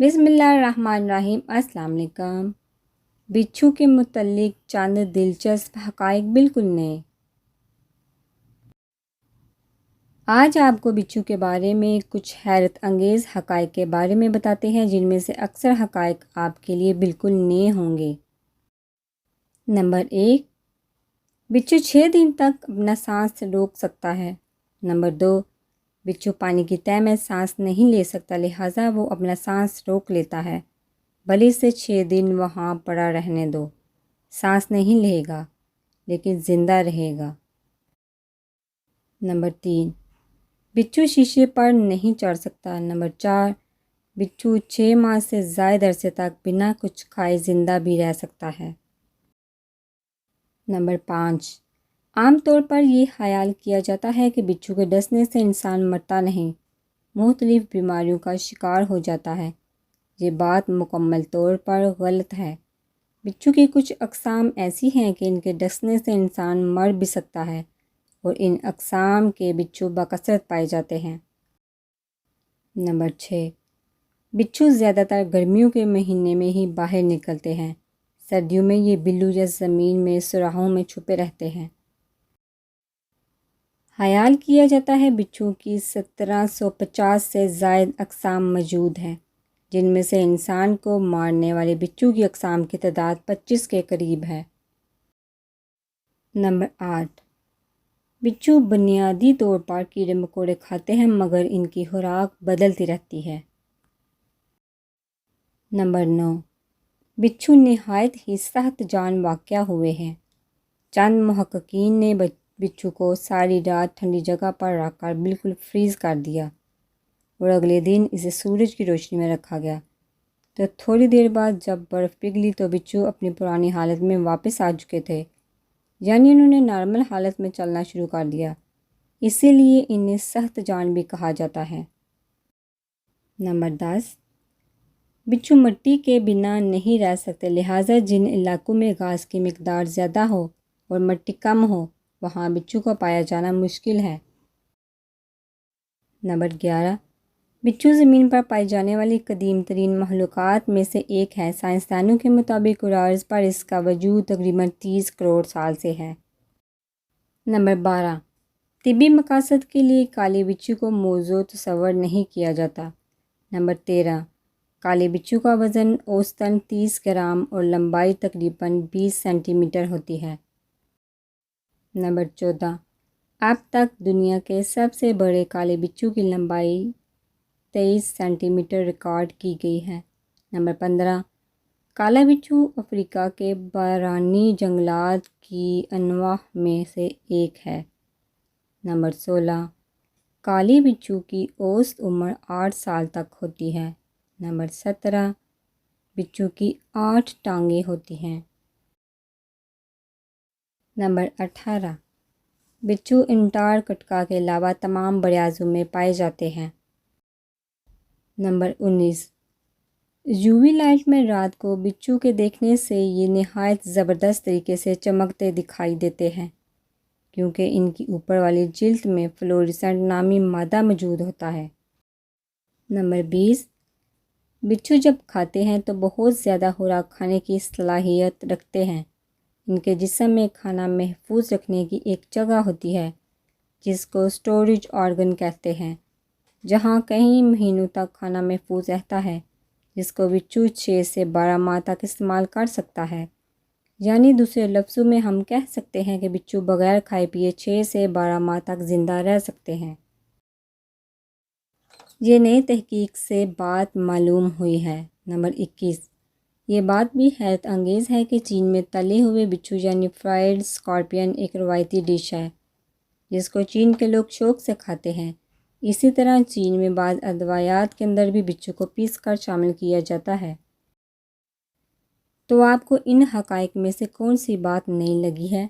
بسم اللہ الرحمن الرحیم۔ السلام علیکم۔ بچھو کے متعلق چند دلچسپ حقائق بالکل نئے۔ آج آپ کو بچھو کے بارے میں کچھ حیرت انگیز حقائق کے بارے میں بتاتے ہیں، جن میں سے اکثر حقائق آپ کے لیے بالکل نئے ہوں گے۔ نمبر 1، بچھو 6 دن تک اپنا سانس روک سکتا ہے۔ نمبر 2، بچھو پانی کی تہہ میں سانس نہیں لے سکتا، لہٰذا وہ اپنا سانس روک لیتا ہے۔ بھلے اسے 6 دن وہاں پڑا رہنے دو، سانس نہیں لے گا لیکن زندہ رہے گا۔ نمبر 3، بچھو شیشے پر نہیں چڑھ سکتا۔ نمبر 4، بچھو 6 ماہ سے زائد عرصے تک بنا کچھ کھائے زندہ بھی رہ سکتا ہے۔ نمبر 5، عام طور پر یہ خیال کیا جاتا ہے کہ بچھو کے ڈسنے سے انسان مرتا نہیں، مختلف بیماریوں کا شکار ہو جاتا ہے۔ یہ بات مکمل طور پر غلط ہے۔ بچھو کی کچھ اقسام ایسی ہیں کہ ان کے ڈسنے سے انسان مر بھی سکتا ہے، اور ان اقسام کے بچھو بکثرت پائے جاتے ہیں۔ نمبر 6، بچھو زیادہ تر گرمیوں کے مہینے میں ہی باہر نکلتے ہیں، سردیوں میں یہ بلو یا زمین میں سوراخوں میں چھپے رہتے ہیں۔ خیال کیا جاتا ہے بچھو کی 1750 سے زائد اقسام موجود ہیں، جن میں سے انسان کو مارنے والے بچھو کی اقسام کی تعداد 25 کے قریب ہے۔ نمبر 8، بچھو بنیادی طور پر کیڑے مکوڑے کھاتے ہیں، مگر ان کی خوراک بدلتی رہتی ہے۔ نمبر 9، بچھو نہایت ہی سخت جان واقع ہوئے ہیں۔ چند محققین نے بچھو کو ساری رات ٹھنڈی جگہ پر رکھ کر بالکل فریز کر دیا، اور اگلے دن اسے سورج کی روشنی میں رکھا گیا، تو تھوڑی دیر بعد جب برف پگھلی تو بچھو اپنی پرانی حالت میں واپس آ چکے تھے، یعنی انہوں نے نارمل حالت میں چلنا شروع کر دیا، اسی لیے انہیں سخت جان بھی کہا جاتا ہے۔ نمبر 10، بچھو مٹی کے بنا نہیں رہ سکتے، لہٰذا جن علاقوں میں گھاس کی مقدار زیادہ ہو اور مٹی کم ہو، وہاں بچھو کو پایا جانا مشکل ہے۔ نمبر 11، بچھو زمین پر پائی جانے والی قدیم ترین مخلوقات میں سے ایک ہے۔ سائنسدانوں کے مطابق عروض پر اس کا وجود تقریباً 30 کروڑ سال سے ہے۔ نمبر 12، طبی مقاصد کے لیے کالے بچھو کو موزوں تصور نہیں کیا جاتا۔ نمبر 13، کالے بچھو کا وزن اوسطاً 30 گرام اور لمبائی تقریباً 20 سینٹی میٹر ہوتی ہے۔ نمبر 14، اب تک دنیا کے سب سے بڑے کالے بچھو کی لمبائی 23 سینٹی میٹر ریکارڈ کی گئی ہے۔ نمبر 15، کالا بچھو افریقہ کے بارانی جنگلات کی انواع میں سے ایک ہے۔ نمبر 16، کالے بچھو کی اوسط عمر 8 سال تک ہوتی ہے۔ نمبر 17، بچھو کی 8 ٹانگیں ہوتی ہیں۔ نمبر 18، بچھو انٹارکٹیکا کے علاوہ تمام براعظموں میں پائے جاتے ہیں۔ نمبر 19، یووی لائٹ میں رات کو بچھو کے دیکھنے سے یہ نہایت زبردست طریقے سے چمکتے دکھائی دیتے ہیں، کیونکہ ان کی اوپر والی جلد میں فلوریسنٹ نامی مادہ موجود ہوتا ہے۔ نمبر 20، بچھو جب کھاتے ہیں تو بہت زیادہ خوراک کھانے کی صلاحیت رکھتے ہیں۔ ان کے جسم میں کھانا محفوظ رکھنے کی ایک جگہ ہوتی ہے جس کو اسٹوریج آرگن کہتے ہیں، جہاں کئی مہینوں تک کھانا محفوظ رہتا ہے، جس کو بچھو 6 سے 12 ماہ تک استعمال کر سکتا ہے۔ یعنی دوسرے لفظوں میں ہم کہہ سکتے ہیں کہ بچھو بغیر کھائے پیے 6 سے 12 ماہ تک زندہ رہ سکتے ہیں۔ یہ نئی تحقیق سے بات معلوم ہوئی ہے۔ نمبر 21، یہ بات بھی حیرت انگیز ہے کہ چین میں تلے ہوئے بچھو یعنی فرائیڈ اسکارپین ایک روایتی ڈش ہے، جس کو چین کے لوگ شوق سے کھاتے ہیں۔ اسی طرح چین میں بعض ادویات کے اندر بھی بچھو کو پیس کر شامل کیا جاتا ہے۔ تو آپ کو ان حقائق میں سے کون سی بات نئی لگی ہے؟